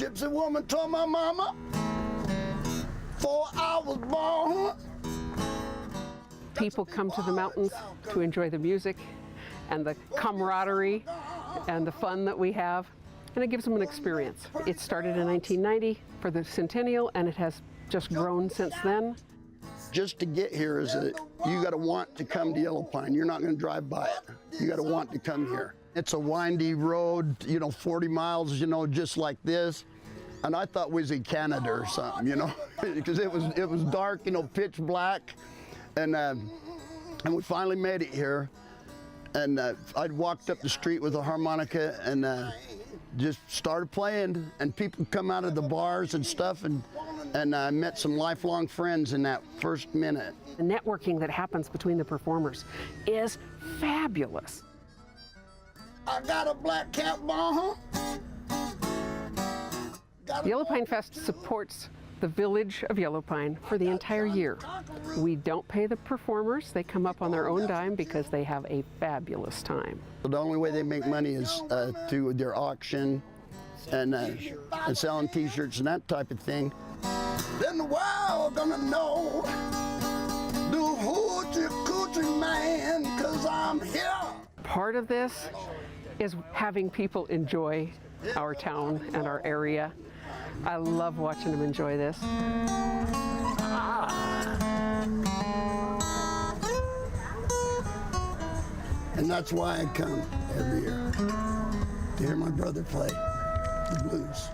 Gypsy woman told my mama before I was born. People come to the mountains to enjoy the music and the camaraderie and the fun that we have, and it gives them an experience. It started in 1990 for the centennial, and it has just grown since then. Just to get here you got to want to come to Yellow Pine. You're not going to drive by it. You got to want to come here. It's a windy road, 40 miles, just like this. And I thought we was in Canada or something, because it was dark, pitch black. And we finally made it here. And I'd walked up the street with a harmonica and just started playing. And people come out of the bars and stuff, and I met some lifelong friends in that first minute. The networking that happens between the performers is fabulous. I got a black cap on. The Yellow Pine Fest supports the village of Yellow Pine for the entire year. We don't pay the performers. They come up on their own dime because they have a fabulous time. The only way they make money is through their auction and selling t-shirts and that type of thing. Then the world gonna know the hoochie coochie man, 'cause I'm here. Part of this is having people enjoy our town and our area. I love watching them enjoy this. And that's why I come every year, to hear my brother play the blues.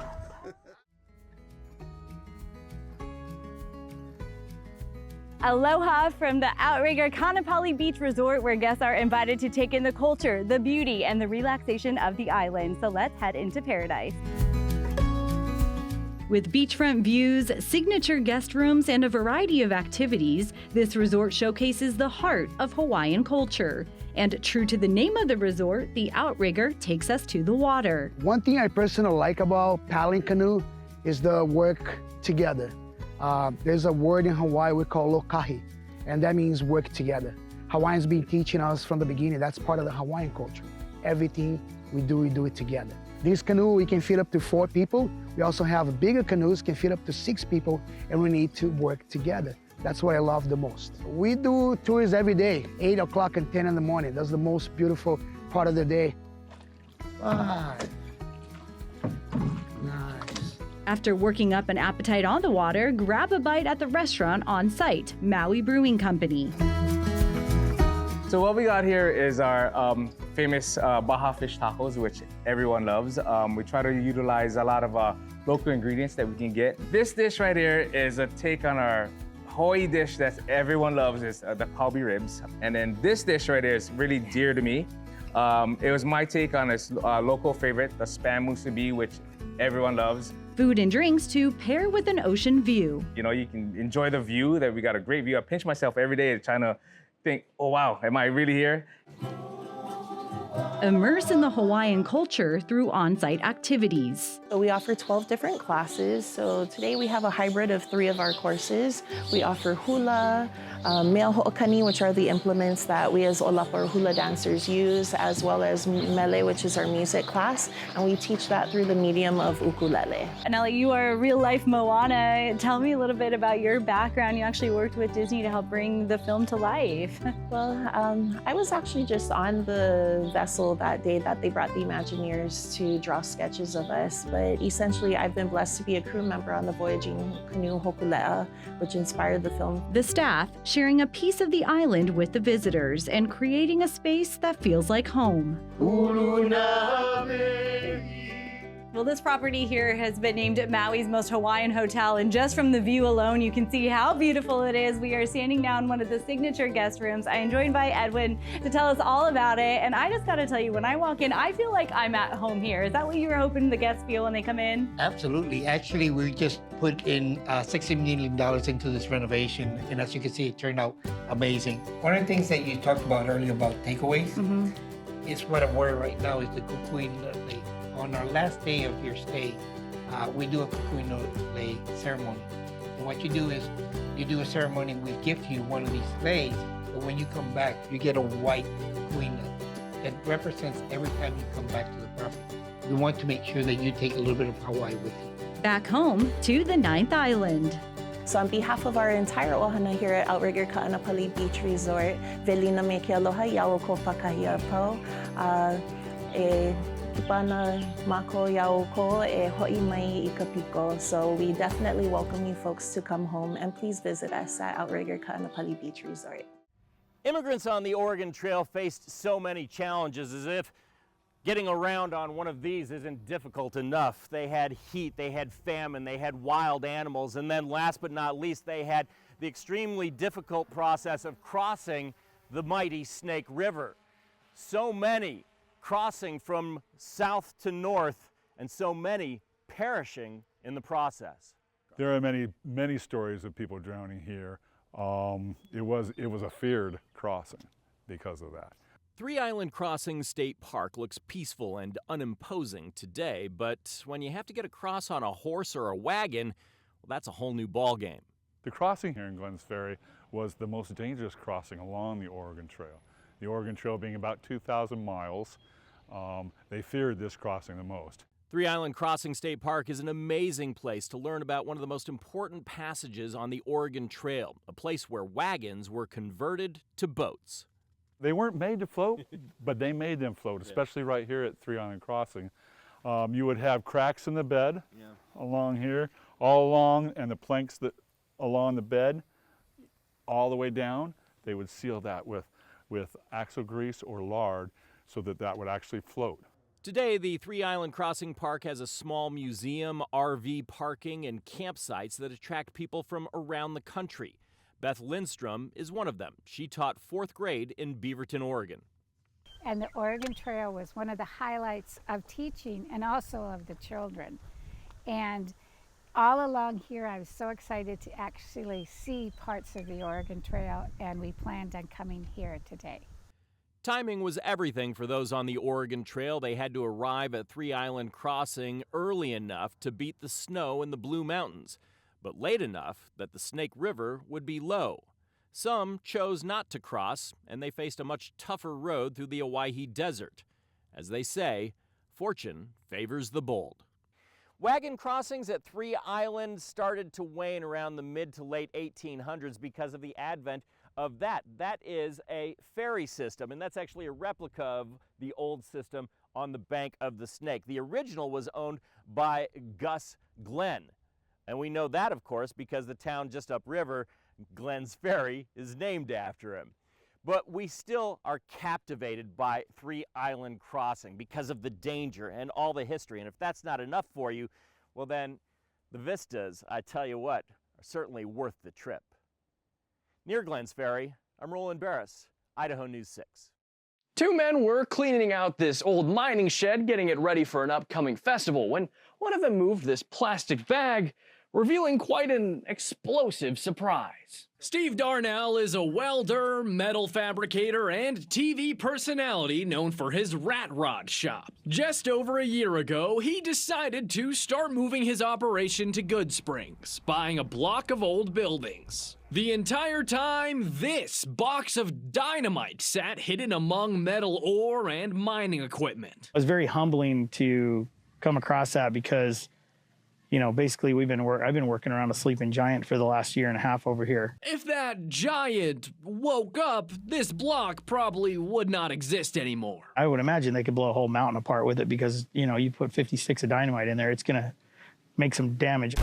Aloha from the Outrigger Kaanapali Beach Resort, where guests are invited to take in the culture, the beauty, and the relaxation of the island. So let's head into paradise. With beachfront views, signature guest rooms, and a variety of activities, this resort showcases the heart of Hawaiian culture. And true to the name of the resort, the Outrigger takes us to the water. One thing I personally like about paddling canoe is the work together. There's a word in Hawaii we call lokahi, and that means work together. Hawaiians been teaching us from the beginning, that's part of the Hawaiian culture. Everything we do it together. This canoe, we can fit up to 4 people. We also have bigger canoes, can fit up to 6 people, and we need to work together. That's what I love the most. We do tours every day, 8 o'clock and 10 in the morning. That's the most beautiful part of the day. Nice. After working up an appetite on the water, grab a bite at the restaurant on site, Maui Brewing Company. So what we got here is our famous Baja fish tacos, which everyone loves. We try to utilize a lot of local ingredients that we can get. This dish right here is a take on our Hawaii dish that everyone loves, is the kalbi ribs. And then this dish right here is really dear to me. It was my take on this local favorite, the spam musubi, which everyone loves. Food and drinks to pair with an ocean view. You can enjoy the view, that we got a great view. I pinch myself every day trying to think, oh wow, am I really here? Immerse in the Hawaiian culture through on-site activities. So we offer 12 different classes. So today we have a hybrid of 3 of our courses. We offer hula, mele ho'okani, which are the implements that we as Olapa or hula dancers use, as well as mele, which is our music class. And we teach that through the medium of ukulele. Anelli, you are a real-life Moana. Tell me a little bit about your background. You actually worked with Disney to help bring the film to life. Well, I was actually just on the vessel that day that they brought the Imagineers to draw sketches of us. But essentially, I've been blessed to be a crew member on the Voyaging Canoe Hokulea, which inspired the film. The staff sharing a piece of the island with the visitors and creating a space that feels like home. Well, this property here has been named Maui's most Hawaiian hotel, and just from the view alone, you can see how beautiful it is. We are standing now in one of the signature guest rooms. I am joined by Edwin to tell us all about it, and I just gotta tell you, when I walk in, I feel like I'm at home here. Is that what you were hoping the guests feel when they come in? Absolutely. Actually, we just put in $60 million into this renovation, and as you can see, it turned out amazing. One of the things that you talked about earlier about takeaways is what I'm wearing right now is the kukuin lei. On our last day of your stay, we do a kukuin lei ceremony. And what you do is you do a ceremony, we gift you one of these leis, but when you come back, you get a white kukuin that represents every time you come back to the property. We want to make sure that you take a little bit of Hawaii with you. Back home to the 9th Island. So on behalf of our entire ohana here at Outrigger Ka'anapali Beach Resort, Velina me ke aloha iao ko pakahia po, e tupana mako iao ko e ho'i mai i ka piko. So we definitely welcome you folks to come home, and please visit us at Outrigger Ka'anapali Beach Resort. Immigrants on the Oregon Trail faced so many challenges, as if getting around on one of these isn't difficult enough. They had heat, they had famine, they had wild animals, and then last but not least, they had the extremely difficult process of crossing the mighty Snake River. So many crossing from south to north, and so many perishing in the process. There are many stories of people drowning here. It was a feared crossing because of that. Three Island Crossing State Park looks peaceful and unimposing today, but when you have to get across on a horse or a wagon, well, that's a whole new ballgame. The crossing here in Glenns Ferry was the most dangerous crossing along the Oregon Trail. The Oregon Trail being about 2,000 miles, they feared this crossing the most. Three Island Crossing State Park is an amazing place to learn about one of the most important passages on the Oregon Trail, a place where wagons were converted to boats. They weren't made to float, but they made them float, especially right here at Three Island Crossing. You would have cracks in the bed along here, all along, and the planks that along the bed, all the way down, they would seal that with axle grease or lard so that that would actually float. Today, the Three Island Crossing Park has a small museum, RV parking, and campsites that attract people from around the country. Beth Lindstrom is one of them. She taught 4th grade in Beaverton, Oregon. And the Oregon Trail was one of the highlights of teaching and also of the children. And all along here, I was so excited to actually see parts of the Oregon Trail, and we planned on coming here today. Timing was everything for those on the Oregon Trail. They had to arrive at Three Island Crossing early enough to beat the snow in the Blue Mountains, but late enough that the Snake River would be low. Some chose not to cross, and they faced a much tougher road through the Owyhee Desert. As they say, fortune favors the bold. Wagon crossings at Three Island started to wane around the mid to late 1800s because of the advent of that. That is a ferry system, and that's actually a replica of the old system on the bank of the Snake. The original was owned by Gus Glenn. And we know that, of course, because the town just upriver, Glenns Ferry, is named after him. But we still are captivated by Three Island Crossing because of the danger and all the history. And if that's not enough for you, well then, the vistas, I tell you what, are certainly worth the trip. Near Glenns Ferry, I'm Roland Barris, Idaho News 6. Two men were cleaning out this old mining shed, getting it ready for an upcoming festival, when one of them moved this plastic bag, revealing quite an explosive surprise. Steve Darnell is a welder, metal fabricator, and TV personality known for his rat rod shop. Just over a year ago, he decided to start moving his operation to Goodsprings, buying a block of old buildings. The entire time, this box of dynamite sat hidden among metal ore and mining equipment. It was very humbling to come across that because, you know, basically I've been working around a sleeping giant for the last year and a half over here. If that giant woke up, this block probably would not exist anymore. I would imagine they could blow a whole mountain apart with it because, you know, you put 50 sticks of dynamite in there, it's gonna make some damage.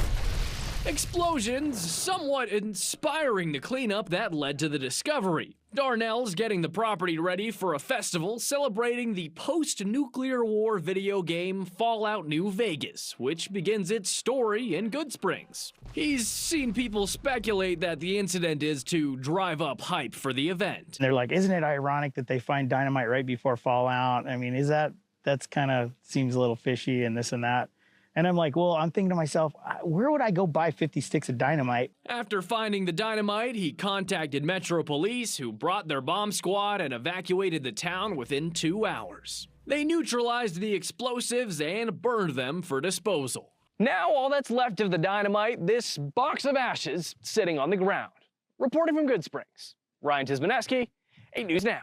Explosions somewhat inspiring the cleanup that led to the discovery. Darnell's getting the property ready for a festival celebrating the post-nuclear war video game Fallout New Vegas, which begins its story in Goodsprings. He's seen people speculate that the incident is to drive up hype for the event. They're like, isn't it ironic that they find dynamite right before Fallout? I mean, that's kind of seems a little fishy and this and that. And I'm like, well, I'm thinking to myself, where would I go buy 50 sticks of dynamite? After finding the dynamite, he contacted Metro Police, who brought their bomb squad and evacuated the town within 2 hours. They neutralized the explosives and burned them for disposal. Now all that's left of the dynamite, this box of ashes sitting on the ground. Reporting from Goodsprings, Ryan Tismaneski, 8 News Now.